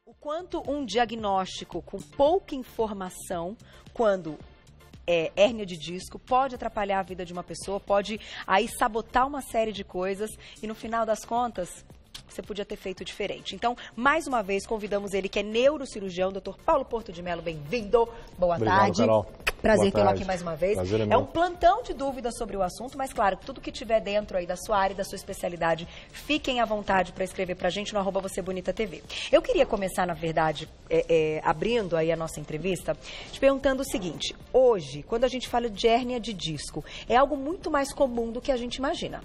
O quanto um diagnóstico com pouca informação, quando é hérnia de disco, pode atrapalhar a vida de uma pessoa, pode aí sabotar uma série de coisas e no final das contas você podia ter feito diferente. Então, mais uma vez, convidamos ele, que é neurocirurgião, Dr. Paulo Porto de Mello. Bem-vindo. Boa tarde. Carol. Prazer tê-lo aqui mais uma vez. Prazer é um plantão de dúvidas sobre o assunto, mas claro, tudo que tiver dentro aí da sua área e da sua especialidade, fiquem à vontade para escrever pra gente no @vocêbonita.tv. Eu queria começar, na verdade, abrindo aí a nossa entrevista, te perguntando o seguinte: hoje, quando a gente fala de hérnia de disco, é algo muito mais comum do que a gente imagina.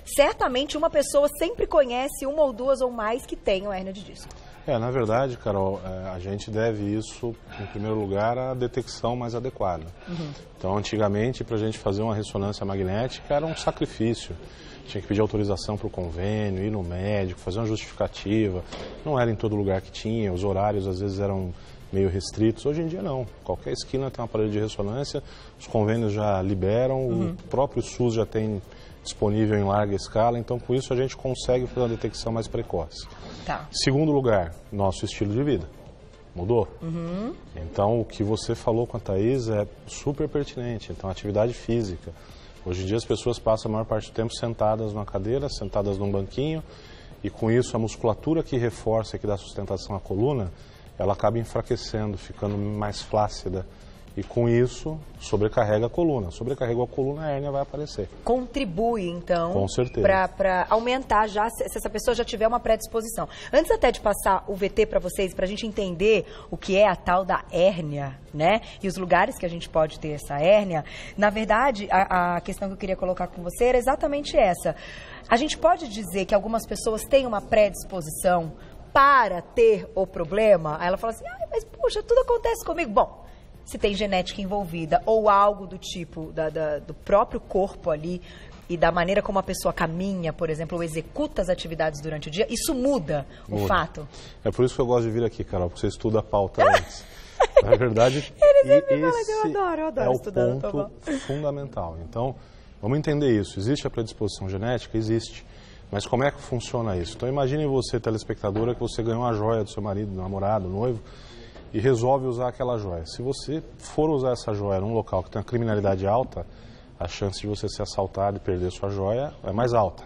Certamente uma pessoa sempre conhece uma ou duas ou mais que tenham hérnia de disco. Na verdade, Carol, a gente deve isso, em primeiro lugar, à detecção mais adequada. Então, antigamente, para a gente fazer uma ressonância magnética era um sacrifício. Tinha que pedir autorização para o convênio, ir no médico, fazer uma justificativa. Não era em todo lugar que tinha, os horários às vezes eram meio restritos. Hoje em dia não. Qualquer esquina tem um aparelho de ressonância, os convênios já liberam, o próprio SUS já tem disponível em larga escala, então com isso a gente consegue fazer uma detecção mais precoce. Segundo lugar, nosso estilo de vida mudou. Então o que você falou com a Thaís é super pertinente. Então, atividade física. Hoje em dia as pessoas passam a maior parte do tempo sentadas numa cadeira, sentadas num banquinho, e com isso a musculatura que reforça, que dá sustentação à coluna, ela acaba enfraquecendo, ficando mais flácida. E com isso, sobrecarrega a coluna. Sobrecarregou a coluna, a hérnia vai aparecer. Contribui, então, com certeza, para aumentar já, se essa pessoa já tiver uma predisposição. Antes até de passar o VT para vocês, para a gente entender o que é a tal da hérnia, né? E os lugares que a gente pode ter essa hérnia, na verdade, a questão que eu queria colocar com você era exatamente essa. A gente pode dizer que algumas pessoas têm uma predisposição para ter o problema? Aí ela fala assim, mas puxa, tudo acontece comigo. Bom, se tem genética envolvida ou algo do tipo do próprio corpo ali e da maneira como a pessoa caminha, por exemplo, ou executa as atividades durante o dia, isso muda o fato. É por isso que eu gosto de vir aqui, Carol, porque você estuda a pauta antes. Na verdade, eu adoro é estudar, o ponto fundamental. Então, vamos entender isso. Existe a predisposição genética? Existe. Mas como é que funciona isso? Então, imagine você, telespectadora, que você ganhou uma joia do seu marido, do namorado, do noivo, e resolve usar aquela joia. Se você for usar essa joia num local que tem uma criminalidade alta, a chance de você ser assaltado e perder sua joia é mais alta.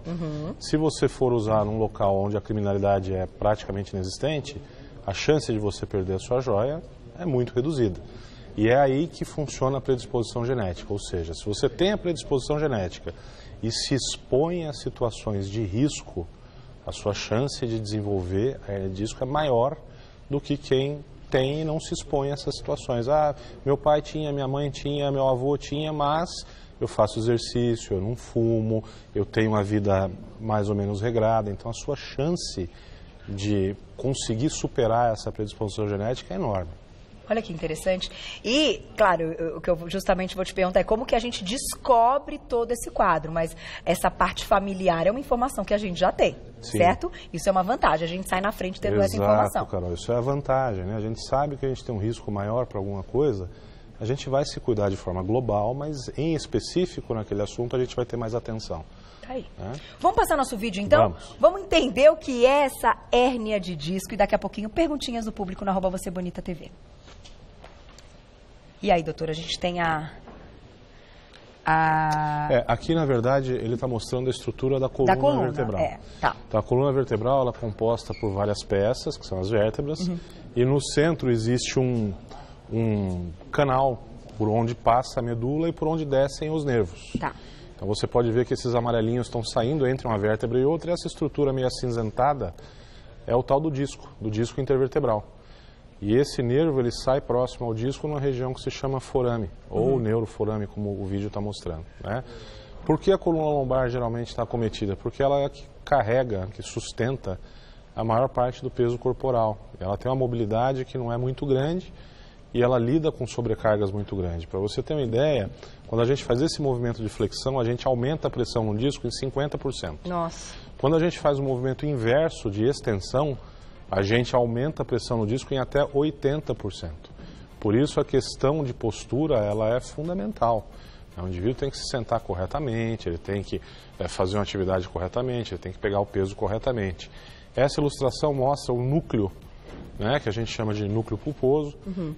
Se você for usar num local onde a criminalidade é praticamente inexistente, a chance de você perder a sua joia é muito reduzida. E é aí que funciona a predisposição genética, ou seja, se você tem a predisposição genética e se expõe a situações de risco, a sua chance de desenvolver a hérnia de disco é maior do que quem tem e não se expõe a essas situações. Meu pai tinha, minha mãe tinha, meu avô tinha, mas eu faço exercício, eu não fumo, eu tenho uma vida mais ou menos regrada. Então, a sua chance de conseguir superar essa predisposição genética é enorme. Olha que interessante. E, claro, o que eu justamente vou te perguntar é como que a gente descobre todo esse quadro, mas essa parte familiar é uma informação que a gente já tem, certo? Isso é uma vantagem, a gente sai na frente tendo essa informação. Exato, Carol, isso é a vantagem, né? A gente sabe que a gente tem um risco maior para alguma coisa, a gente vai se cuidar de forma global, mas em específico naquele assunto a gente vai ter mais atenção. Aí. Vamos passar nosso vídeo então? Vamos entender o que é essa hérnia de disco e daqui a pouquinho perguntinhas do público na @vocêbonita.tv. E aí, doutora, a gente tem aqui, na verdade, ele está mostrando a estrutura da coluna vertebral. Então, a coluna vertebral ela é composta por várias peças, que são as vértebras, e no centro existe um canal por onde passa a medula e por onde descem os nervos. Então, você pode ver que esses amarelinhos estão saindo entre uma vértebra e outra, e essa estrutura meio acinzentada é o tal do disco intervertebral. E esse nervo ele sai próximo ao disco numa região que se chama forame, ou neuroforame, como o vídeo está mostrando. Né? Por que a coluna lombar geralmente está acometida? Porque ela é que carrega, que sustenta a maior parte do peso corporal. Ela tem uma mobilidade que não é muito grande e ela lida com sobrecargas muito grandes. Para você ter uma ideia, quando a gente faz esse movimento de flexão, a gente aumenta a pressão no disco em 50%. Nossa. Quando a gente faz o movimento inverso de extensão, a gente aumenta a pressão no disco em até 80%. Por isso a questão de postura ela é fundamental. O indivíduo tem que se sentar corretamente, ele tem que fazer uma atividade corretamente, ele tem que pegar o peso corretamente. Essa ilustração mostra o núcleo né, que a gente chama de núcleo pulposo,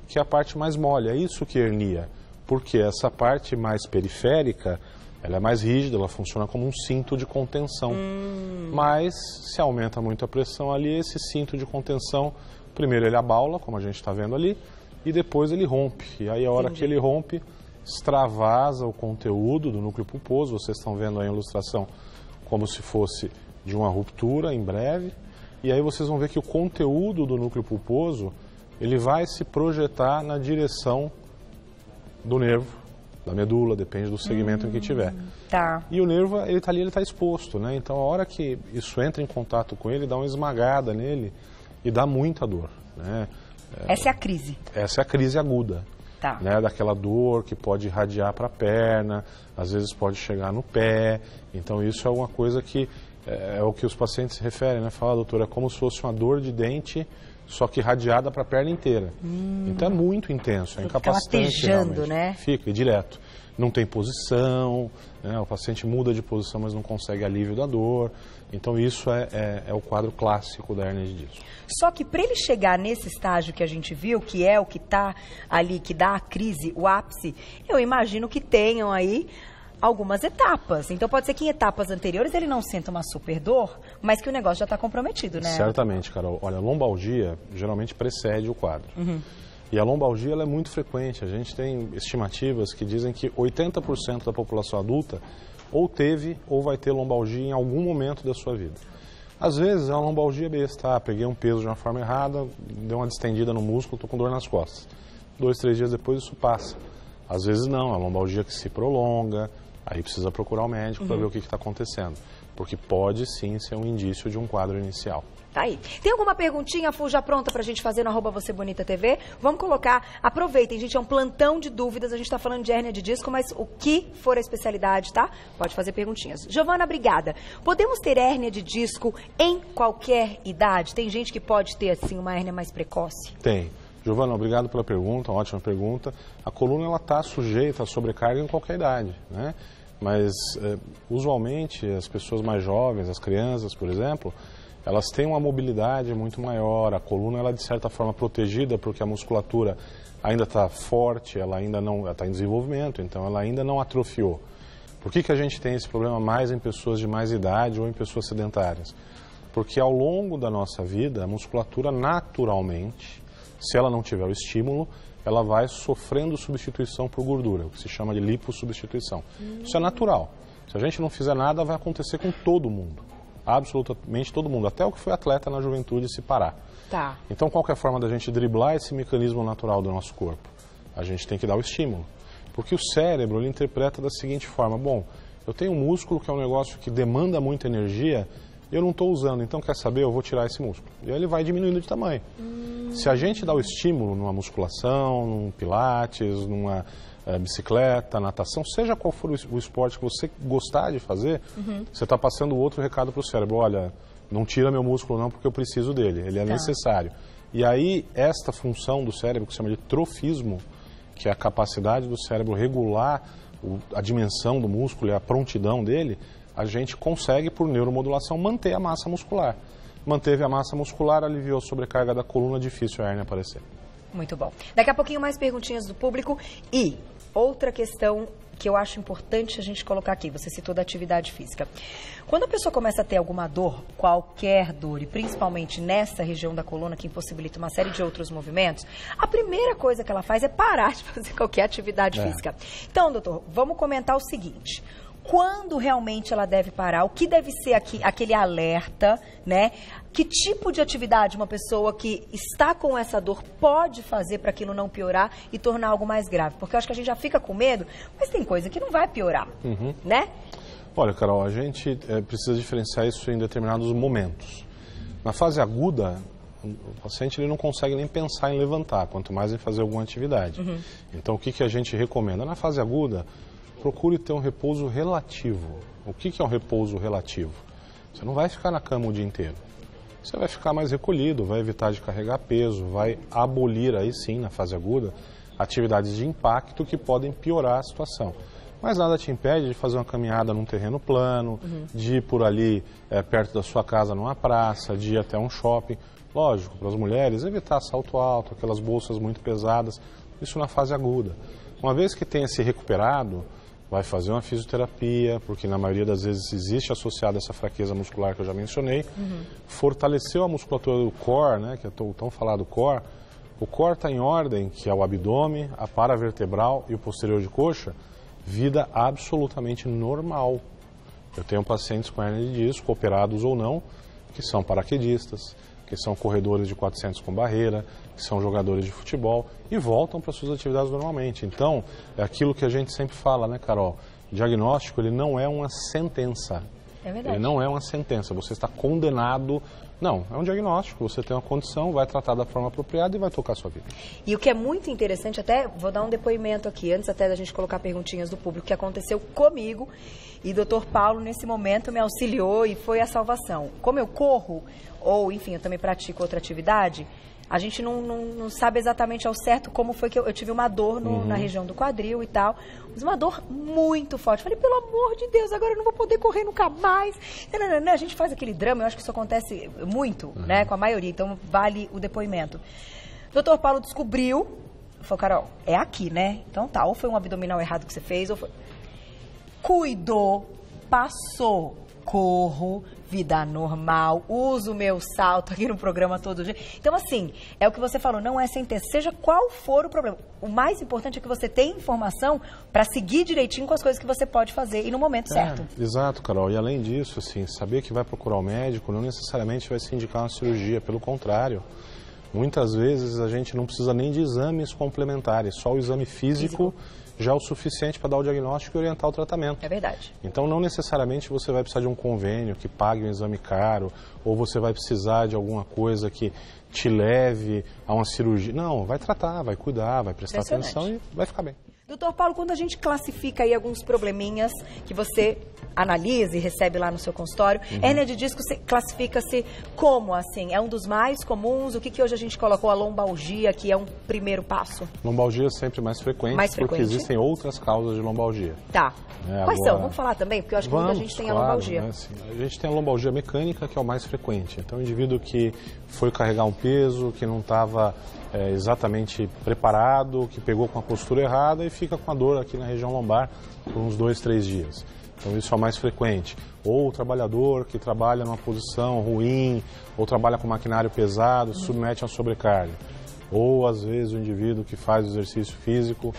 que é a parte mais mole. É isso que hernia, porque essa parte mais periférica, ela é mais rígida, ela funciona como um cinto de contenção. Mas se aumenta muito a pressão ali, esse cinto de contenção, primeiro ele abaula, como a gente está vendo ali, e depois ele rompe. E aí a hora que ele rompe, extravasa o conteúdo do núcleo pulposo. Vocês estão vendo aí a ilustração como se fosse de uma ruptura em breve. E aí vocês vão ver que o conteúdo do núcleo pulposo, ele vai se projetar na direção do nervo, da medula, depende do segmento em que tiver. Tá. E o nervo, ele está ali, ele está exposto, né? Então a hora que isso entra em contato com ele, dá uma esmagada nele e dá muita dor, né? Essa é a crise. Essa é a crise aguda. Tá. Né, daquela dor que pode irradiar para a perna, às vezes pode chegar no pé. Então isso é uma coisa que é o que os pacientes se referem, né? Fala, doutor, é como se fosse uma dor de dente, só que irradiada para a perna inteira. Então é muito intenso, é incapacitante. Fica latejando, né? Fica, e direto. Não tem posição, né? O paciente muda de posição, mas não consegue alívio da dor. Então isso é o quadro clássico da hérnia de disco. Só que para ele chegar nesse estágio que a gente viu, que é o que está ali, que dá a crise, o ápice, eu imagino que tenham aí algumas etapas. Então pode ser que em etapas anteriores ele não sinta uma super dor, mas que o negócio já está comprometido, né? Certamente, Carol. Olha, a lombalgia geralmente precede o quadro. E a lombalgia ela é muito frequente. A gente tem estimativas que dizem que 80% da população adulta ou teve ou vai ter lombalgia em algum momento da sua vida. Às vezes é uma lombalgia besta, peguei um peso de uma forma errada, deu uma distendida no músculo, estou com dor nas costas. 2, 3 dias depois isso passa. Às vezes não, é uma lombalgia que se prolonga, aí precisa procurar o médico para ver o que está acontecendo. Porque pode sim ser um indício de um quadro inicial. Tá aí. Tem alguma perguntinha, Fu, já pronta pra gente fazer no @VocêBonitaTV? Vamos colocar, aproveitem, gente, é um plantão de dúvidas, a gente tá falando de hérnia de disco, mas o que for a especialidade, tá? Pode fazer perguntinhas. Giovana, obrigada. Podemos ter hérnia de disco em qualquer idade? Tem gente que pode ter, assim, uma hérnia mais precoce? Tem. Giovana, obrigado pela pergunta, uma ótima pergunta. A coluna, ela está sujeita a sobrecarga em qualquer idade, né? Mas, usualmente, as pessoas mais jovens, as crianças, por exemplo, elas têm uma mobilidade muito maior, a coluna ela é de certa forma protegida porque a musculatura ainda está forte, ela ainda não está em desenvolvimento, então ela ainda não atrofiou. Por que a gente tem esse problema mais em pessoas de mais idade ou em pessoas sedentárias? Porque ao longo da nossa vida, a musculatura naturalmente, se ela não tiver o estímulo, ela vai sofrendo substituição por gordura, o que se chama de lipossubstituição. Isso é natural. Se a gente não fizer nada, vai acontecer com todo mundo. Absolutamente todo mundo, até o que foi atleta na juventude se parar. Tá. Então, qual que é a forma da gente driblar esse mecanismo natural do nosso corpo? A gente tem que dar o estímulo. Porque o cérebro, ele interpreta da seguinte forma, bom, eu tenho um músculo que é um negócio que demanda muita energia, eu não estou usando, então quer saber, eu vou tirar esse músculo. E aí ele vai diminuindo de tamanho. Se a gente dá o estímulo numa musculação, num pilates, numa bicicleta, natação, seja qual for o esporte que você gostar de fazer, você está passando outro recado para o cérebro. Olha, não tira meu músculo não, porque eu preciso dele, ele é necessário. E aí, esta função do cérebro, que se chama de trofismo, que é a capacidade do cérebro regular a dimensão do músculo e a prontidão dele, a gente consegue, por neuromodulação, manter a massa muscular. Manteve a massa muscular, aliviou a sobrecarga da coluna, difícil a hérnia aparecer. Muito bom. Daqui a pouquinho mais perguntinhas do público. E outra questão que eu acho importante a gente colocar aqui, você citou da atividade física. Quando a pessoa começa a ter alguma dor, qualquer dor, e principalmente nessa região da coluna que impossibilita uma série de outros movimentos, a primeira coisa que ela faz é parar de fazer qualquer atividade física. Então, doutor, vamos comentar o seguinte. Quando realmente ela deve parar? O que deve ser aquele alerta, né? Que tipo de atividade uma pessoa que está com essa dor pode fazer para aquilo não piorar e tornar algo mais grave? Porque eu acho que a gente já fica com medo, mas tem coisa que não vai piorar, né? Olha, Carol, a gente precisa diferenciar isso em determinados momentos. Na fase aguda, o paciente ele não consegue nem pensar em levantar, quanto mais em fazer alguma atividade. Então, o que a gente recomenda? Na fase aguda, procure ter um repouso relativo. O que é um repouso relativo? Você não vai ficar na cama o dia inteiro. Você vai ficar mais recolhido, vai evitar de carregar peso, vai abolir aí sim, na fase aguda, atividades de impacto que podem piorar a situação. Mas nada te impede de fazer uma caminhada num terreno plano, de ir por ali perto da sua casa numa praça, de ir até um shopping. Lógico, para as mulheres, evitar salto alto, aquelas bolsas muito pesadas, isso na fase aguda. Uma vez que tenha se recuperado, vai fazer uma fisioterapia, porque na maioria das vezes existe associada essa fraqueza muscular que eu já mencionei. Fortaleceu a musculatura do core, né, que é tão falado core. O core está em ordem, que é o abdômen, a paravertebral e o posterior de coxa, vida absolutamente normal. Eu tenho pacientes com hernia de disco, operados ou não, que são paraquedistas, que são corredores de 400 com barreira, que são jogadores de futebol e voltam para suas atividades normalmente. Então, é aquilo que a gente sempre fala, né, Carol? Diagnóstico, ele não é uma sentença. É verdade. Ele não é uma sentença, você está condenado. Não, é um diagnóstico, você tem uma condição, vai tratar da forma apropriada e vai tocar a sua vida. E o que é muito interessante, até vou dar um depoimento aqui, antes até da gente colocar perguntinhas do público, que aconteceu comigo, e o Dr. Paulo, nesse momento, me auxiliou e foi a salvação. Como eu corro, ou enfim, eu também pratico outra atividade, a gente não sabe exatamente ao certo como foi que eu tive uma dor na região do quadril e tal, mas uma dor muito forte. Falei, pelo amor de Deus, agora eu não vou poder correr nunca mais. Não, a gente faz aquele drama, eu acho que isso acontece muito, né, com a maioria, então vale o depoimento. O Dr. Paulo descobriu, falou, Carol, é aqui, né? Então tá, ou foi um abdominal errado que você fez, ou foi... Cuidou, passou, corro, vida normal, uso o meu salto aqui no programa todo dia. Então, assim, é o que você falou, não é sentença, seja qual for o problema. O mais importante é que você tenha informação para seguir direitinho com as coisas que você pode fazer e no momento certo. Exato, Carol. E além disso, assim, saber que vai procurar o médico não necessariamente vai se indicar uma cirurgia, pelo contrário. Muitas vezes a gente não precisa nem de exames complementares, só o exame físico já é o suficiente para dar o diagnóstico e orientar o tratamento. É verdade. Então, não necessariamente você vai precisar de um convênio que pague um exame caro, ou você vai precisar de alguma coisa que te leve a uma cirurgia. Não, vai tratar, vai cuidar, vai prestar atenção e vai ficar bem. Doutor Paulo, quando a gente classifica aí alguns probleminhas que você analisa e recebe lá no seu consultório, hérnia de disco classifica-se como, assim? É um dos mais comuns? O que hoje a gente colocou? A lombalgia, que é um primeiro passo? Lombalgia é sempre mais frequente, porque existem outras causas de lombalgia. Tá. Quais são? Vamos falar também? Porque eu acho que muita gente tem a lombalgia. Né, assim, a gente tem a lombalgia mecânica, que é o mais frequente. Então, o indivíduo que foi carregar um peso, que não estava exatamente preparado, que pegou com a postura errada e fica com a dor aqui na região lombar por uns 2, 3 dias. Então isso é o mais frequente. Ou o trabalhador que trabalha numa posição ruim, ou trabalha com maquinário pesado, se submete a sobrecarga. Ou às vezes o indivíduo que faz exercício físico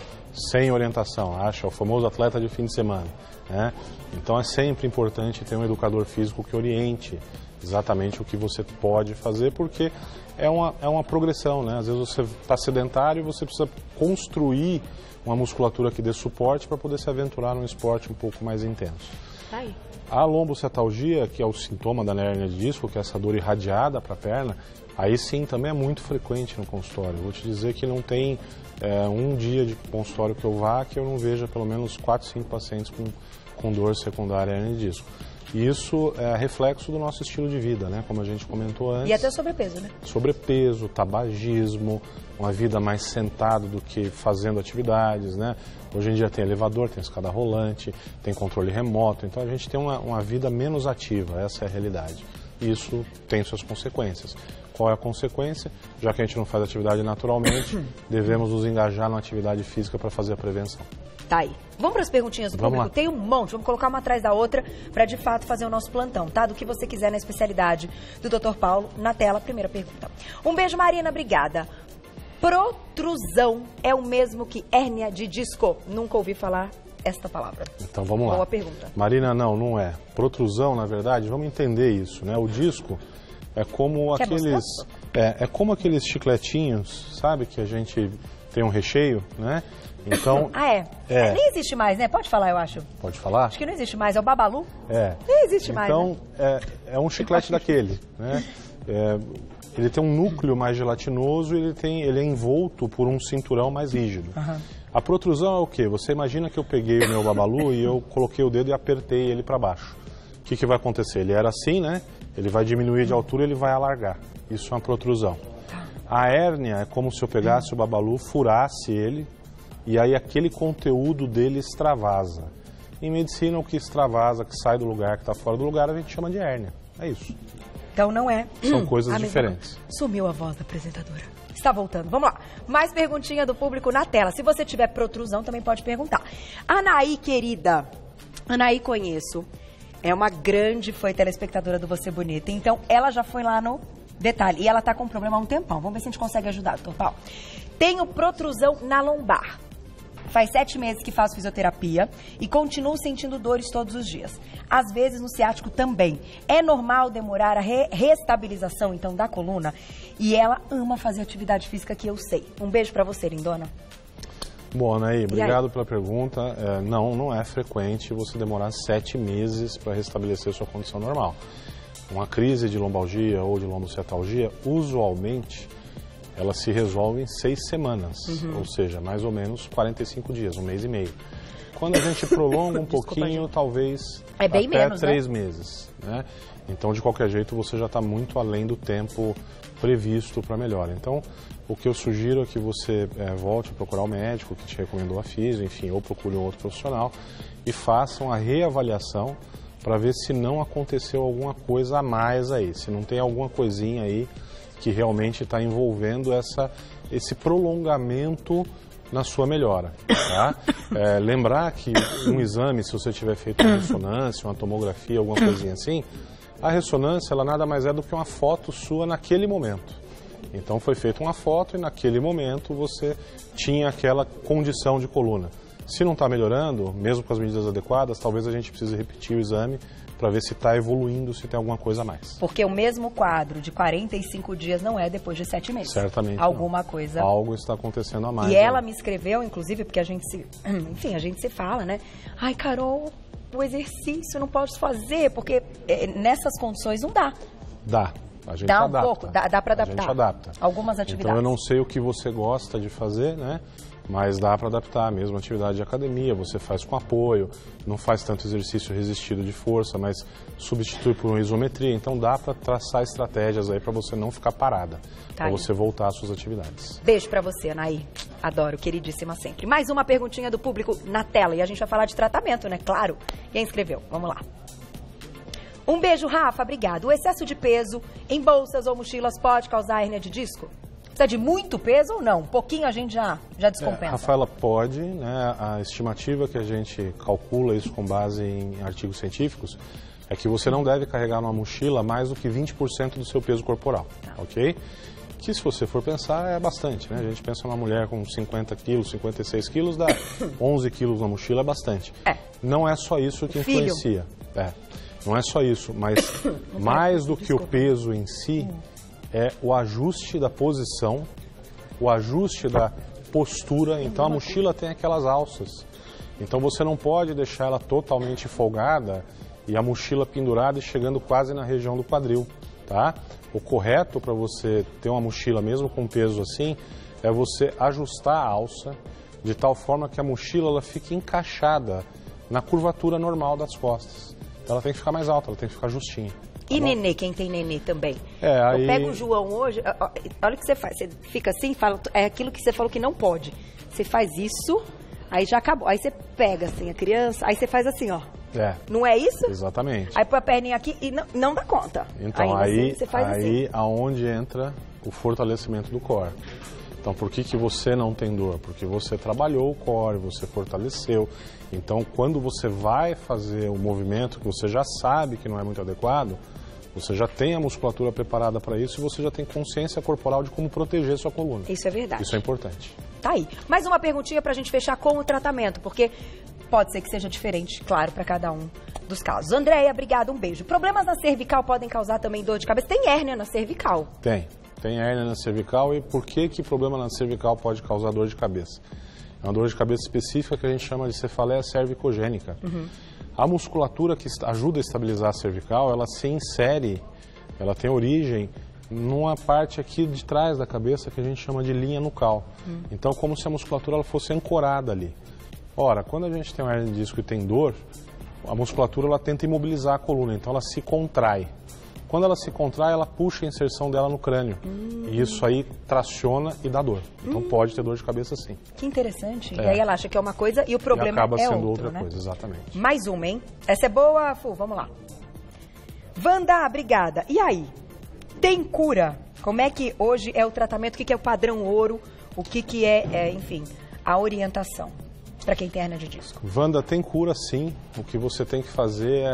sem orientação, acha o famoso atleta de fim de semana, né? Então é sempre importante ter um educador físico que oriente exatamente o que você pode fazer, porque é uma progressão, né? Às vezes você está sedentário e você precisa construir uma musculatura que dê suporte para poder se aventurar num esporte um pouco mais intenso. Tá aí. A lombocetalgia, que é o sintoma da hérnia de disco, que é essa dor irradiada para a perna, aí sim também é muito frequente no consultório. Vou te dizer que não tem um dia de consultório que eu vá que eu não veja pelo menos 4, 5 pacientes com dor secundária à hérnia de disco. E isso é reflexo do nosso estilo de vida, né? Como a gente comentou antes. E até sobrepeso, né? Sobrepeso, tabagismo, uma vida mais sentada do que fazendo atividades, né? Hoje em dia tem elevador, tem escada rolante, tem controle remoto, então a gente tem uma vida menos ativa, essa é a realidade. E isso tem suas consequências. Qual é a consequência? Já que a gente não faz atividade naturalmente, devemos nos engajar na atividade física para fazer a prevenção. Tá aí. Vamos para as perguntinhas do público? Tem um monte, vamos colocar uma atrás da outra para de fato fazer o nosso plantão, tá? Do que você quiser na especialidade do Dr. Paulo, na tela, primeira pergunta. Um beijo, Marina, obrigada. Protrusão é o mesmo que hérnia de disco? Nunca ouvi falar esta palavra. Então vamos lá. Boa pergunta. Marina, não é. Protrusão, na verdade, vamos entender isso, né? O disco é como como aqueles chicletinhos, sabe, que a gente tem um recheio, né? Então, nem existe mais, né? Pode falar, eu acho. Pode falar? Acho que não existe mais, é o Babalu? Nem existe mais, né? Então, é um chiclete daquele, né? Ele tem um núcleo mais gelatinoso e ele é envolto por um cinturão mais rígido. A protrusão é o quê? Você imagina que eu peguei o meu Babalu e eu coloquei o dedo e apertei ele para baixo. O que vai acontecer? Ele era assim, né? Ele vai diminuir de altura e ele vai alargar. Isso é uma protrusão. A hérnia é como se eu pegasse o Babalu, furasse ele, e aí aquele conteúdo dele extravasa. Em medicina, o que extravasa, que sai do lugar, que está fora do lugar, a gente chama de hérnia. É isso. Então não é... São coisas diferentes. Sumiu a voz da apresentadora. Está voltando. Vamos lá. Mais perguntinha do público na tela. Se você tiver protrusão, também pode perguntar. Anaí, querida. Anaí, conheço. É uma grande telespectadora do Você Bonita. Então, ela já foi lá no detalhe. E ela tá com um problema há um tempão. Vamos ver se a gente consegue ajudar, doutor Paulo. Tenho protrusão na lombar. Faz 7 meses que faço fisioterapia e continuo sentindo dores todos os dias. Às vezes no ciático também. É normal demorar a reestabilização, então, da coluna? E ela ama fazer atividade física, que eu sei. Um beijo pra você, lindona. Bom, Anaí, obrigado pela pergunta. Não é frequente você demorar 7 meses para restabelecer sua condição normal. Uma crise de lombalgia ou de lombociatalgia, usualmente, ela se resolve em 6 semanas, ou seja, mais ou menos 45 dias, 1 mês e meio. Quando a gente prolonga um pouquinho, talvez bem até menos, 3 meses. Né? Então, de qualquer jeito, você já está muito além do tempo previsto para melhora. Então, o que eu sugiro é que você volte a procurar o médico que te recomendou a fisio, enfim, ou procure um outro profissional e façam a reavaliação para ver se não aconteceu alguma coisa a mais aí, se não tem alguma coisinha aí que realmente está envolvendo esse prolongamento na sua melhora. Tá? Lembrar que um exame, se você tiver feito uma ressonância, uma tomografia, alguma coisinha assim, a ressonância ela nada mais é do que uma foto sua naquele momento. Então foi feita uma foto e naquele momento você tinha aquela condição de coluna. Se não está melhorando, mesmo com as medidas adequadas, talvez a gente precise repetir o exame para ver se está evoluindo, se tem alguma coisa a mais. Porque o mesmo quadro de 45 dias não é depois de 7 meses. Certamente alguma não. coisa. Algo está acontecendo a mais. E ela me escreveu, inclusive, porque a gente se fala, né? Ai, Carol, o exercício não pode fazer, porque nessas condições não dá. Dá. A gente dá adapta. Um pouco, dá para adaptar. A gente adapta. Algumas atividades. Então eu não sei o que você gosta de fazer, né? Mas dá para adaptar. Mesmo atividade de academia, você faz com apoio, não faz tanto exercício resistido de força, mas substitui por uma isometria. Então dá para traçar estratégias aí para você não ficar parada, para você voltar às suas atividades. Beijo para você, Anaí. Adoro, queridíssima sempre. Mais uma perguntinha do público na tela e a gente vai falar de tratamento, né? Claro. Quem escreveu? Vamos lá. Um beijo, Rafa, obrigado. O excesso de peso em bolsas ou mochilas pode causar hérnia de disco? Precisa de muito peso ou não? Um pouquinho a gente já descompensa. Rafaela, pode, né? A estimativa que a gente calcula isso com base em artigos científicos é que você não deve carregar numa mochila mais do que 20% do seu peso corporal, ok? Que se você for pensar é bastante, né? A gente pensa numa mulher com 50 quilos, 56 quilos, dá 11 quilos na mochila, é bastante. Não é só isso que influencia. Não é só isso, mas mais do que o peso em si, é o ajuste da posição, o ajuste da postura. Então a mochila tem aquelas alças. Então você não pode deixar ela totalmente folgada e a mochila pendurada e chegando quase na região do quadril, tá? O correto para você ter uma mochila mesmo com peso assim é você ajustar a alça de tal forma que a mochila ela fique encaixada na curvatura normal das costas. Ela tem que ficar mais alta, ela tem que ficar justinha. E nenê, quem tem nenê também? Aí... Eu pego o João hoje, olha o que você faz, você fica assim, fala, é aquilo que você falou que não pode. Você faz isso, aí já acabou. Aí você pega assim a criança, aí você faz assim, ó. Não é isso? Exatamente. Aí põe a perninha aqui e não dá conta. Então aí você faz assim. Aonde entra o fortalecimento do core. Então, por que você não tem dor? Porque você trabalhou o core, você fortaleceu. Então, quando você vai fazer um movimento que você já sabe que não é muito adequado, você já tem a musculatura preparada para isso e você já tem consciência corporal de como proteger sua coluna. Isso é verdade. Isso é importante. Tá aí. Mais uma perguntinha para a gente fechar com o tratamento, porque pode ser que seja diferente, claro, para cada um dos casos. Andréia, obrigada, um beijo. Problemas na cervical podem causar também dor de cabeça? Tem hérnia na cervical? Tem hérnia na cervical. E por que problema na cervical pode causar dor de cabeça? É uma dor de cabeça específica que a gente chama de cefaleia cervicogênica. A musculatura que ajuda a estabilizar a cervical, ela se insere, ela tem origem numa parte aqui de trás da cabeça que a gente chama de linha nucal. Então, como se a musculatura ela fosse ancorada ali. Ora, quando a gente tem uma hérnia de disco e tem dor, a musculatura ela tenta imobilizar a coluna, então ela se contrai. Quando ela se contrai, ela puxa a inserção dela no crânio. E isso aí traciona e dá dor. Então pode ter dor de cabeça sim. Que interessante. E aí ela acha que é uma coisa e o problema acaba é sendo outro, outra né? coisa, exatamente. Mais uma, hein? Essa é boa, Fu, vamos lá. Wanda, obrigada. E aí? Tem cura? Como é que hoje é o tratamento? O que é o padrão ouro? O que é, enfim, a orientação para quem tem hernia de disco? Wanda, tem cura sim. O que você tem que fazer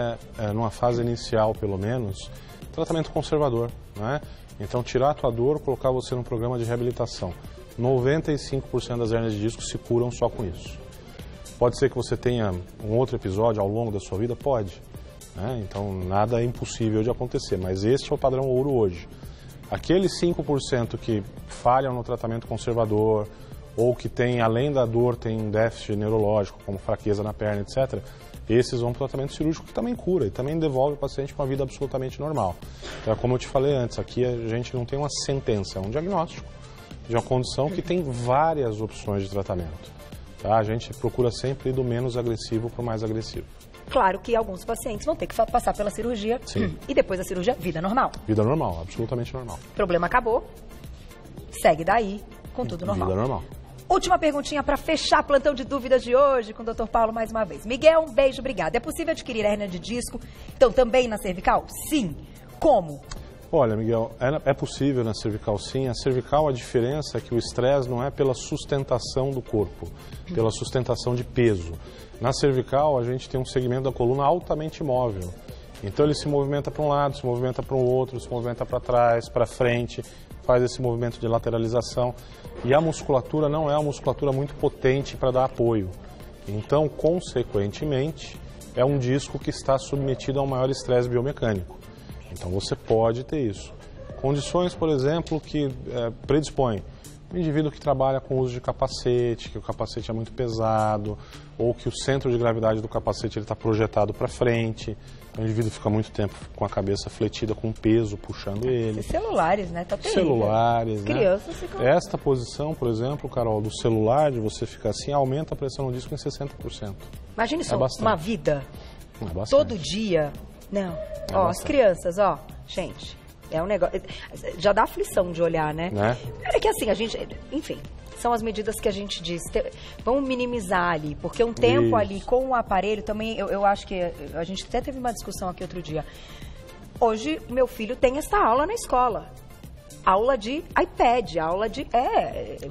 numa fase inicial, pelo menos, tratamento conservador, né? Então, tirar a tua dor, colocar você num programa de reabilitação. 95% das hernias de disco se curam só com isso. Pode ser que você tenha um outro episódio ao longo da sua vida? Pode. Né? Então, nada é impossível de acontecer, mas este é o padrão ouro hoje. Aqueles 5% que falham no tratamento conservador ou que tem, além da dor, tem um déficit neurológico, como fraqueza na perna, etc., esses vão para o tratamento cirúrgico, que também cura e também devolve o paciente para uma vida absolutamente normal. Então, como eu te falei antes, aqui a gente não tem uma sentença, é um diagnóstico de uma condição que tem várias opções de tratamento. Tá? A gente procura sempre ir do menos agressivo para o mais agressivo. Claro que alguns pacientes vão ter que passar pela cirurgia. Sim. E depois da cirurgia, vida normal. Vida normal, absolutamente normal. Problema acabou, segue daí com tudo normal. Vida normal. Última perguntinha para fechar plantão de dúvidas de hoje com o Dr. Paulo mais uma vez. Miguel, um beijo, obrigada. É possível adquirir hernia de disco, então também na cervical? Sim. Como? Olha, Miguel, é possível na cervical sim. A cervical, a diferença é que o estresse não é pela sustentação do corpo, pela sustentação de peso. Na cervical, a gente tem um segmento da coluna altamente móvel. Então ele se movimenta para um lado, se movimenta para o outro, se movimenta para trás, para frente, faz esse movimento de lateralização. E a musculatura não é uma musculatura muito potente para dar apoio. Então, consequentemente, é um disco que está submetido a um maior estresse biomecânico. Então você pode ter isso. Condições, por exemplo, que predispõem um indivíduo que trabalha com uso de capacete, que o capacete é muito pesado, ou que o centro de gravidade do capacete está projetado para frente, o indivíduo fica muito tempo com a cabeça fletida, com peso puxando ele. E celulares, né? Tá terrível. Celulares, né? Crianças ficam... Esta posição, por exemplo, Carol, do celular, de você ficar assim, aumenta a pressão no disco em 60%. Imagine só, uma vida, todo dia. Não, as crianças, gente... É um negócio... Já dá aflição de olhar, né? É que assim, a gente... Enfim, são as medidas que a gente diz. Vamos minimizar ali, porque um tempo ali com o aparelho também... Eu acho que... A gente até teve uma discussão aqui outro dia. Hoje, meu filho tem essa aula na escola. Aula de iPad, aula de...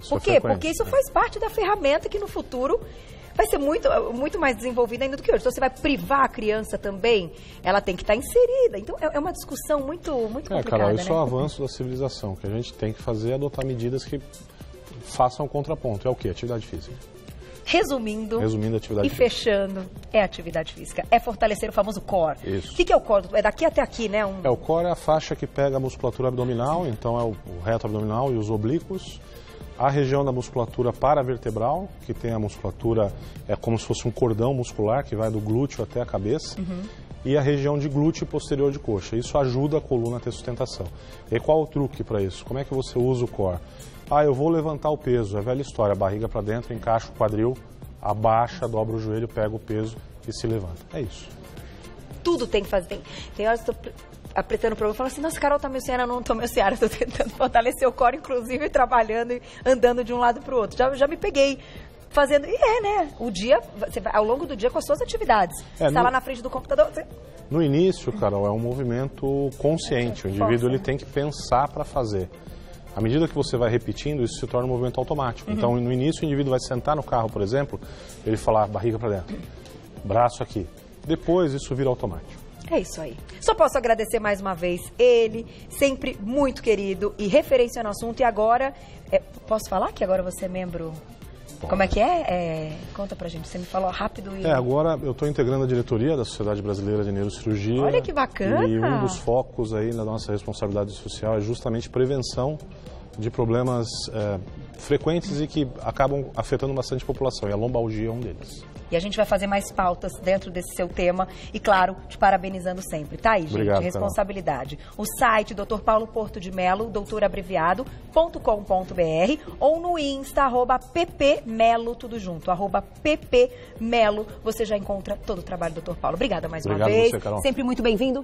Por quê? Porque isso faz parte da ferramenta que no futuro... vai ser muito mais desenvolvida ainda do que hoje. Então, você vai privar a criança também, ela tem que estar inserida. Então, é uma discussão muito complicada, Carol, isso é o avanço da civilização. O que a gente tem que fazer é adotar medidas que façam contraponto. É o quê? Atividade física. Resumindo atividade e física. Fechando, é atividade física. É fortalecer o famoso core. Isso. O que é o core? É daqui até aqui, né? O core é a faixa que pega a musculatura abdominal, então é o reto abdominal e os oblíquos. A região da musculatura paravertebral, que tem a musculatura, é como se fosse um cordão muscular que vai do glúteo até a cabeça. E a região de glúteo posterior de coxa. Isso ajuda a coluna a ter sustentação. E qual o truque para isso? Como é que você usa o core? Eu vou levantar o peso. É velha história. Barriga para dentro, encaixa o quadril, abaixa, dobra o joelho, pega o peso e se levanta. É isso. Tudo tem que fazer. Tem horas que eu tô apertando o programa e falo assim, nossa, Carol, tá meio seara, não tô meio seara. Estou tentando fortalecer o core, inclusive, trabalhando e andando de um lado para o outro. Já me peguei fazendo... né? O dia, você vai, ao longo do dia, com as suas atividades. Você está lá na frente do computador... No início, Carol, é um movimento consciente. O indivíduo ele tem que pensar para fazer. À medida que você vai repetindo, isso se torna um movimento automático. Então, no início, o indivíduo vai sentar no carro, por exemplo, ele falar barriga para dentro, braço aqui. Depois, isso vira automático. É isso aí. Só posso agradecer mais uma vez ele, sempre muito querido e referência no assunto. E agora, posso falar que agora você é membro... Como é que é? Conta pra gente, você me falou rápido e... Agora eu estou integrando a diretoria da Sociedade Brasileira de Neurocirurgia. Olha que bacana! E um dos focos aí na nossa responsabilidade social é justamente prevenção de problemas frequentes e que acabam afetando bastante a população. E a lombalgia é um deles. E a gente vai fazer mais pautas dentro desse seu tema. E, claro, te parabenizando sempre. Tá aí, gente. Obrigado, responsabilidade. Carol. O site Dr. Paulo Porto de Melo, doutorabreviado.com.br ou no Insta, @ppmelo, tudo junto, @ppmelo. Você já encontra todo o trabalho do Dr. Paulo. Obrigada mais uma vez. Você, Carol. Sempre muito bem-vindo.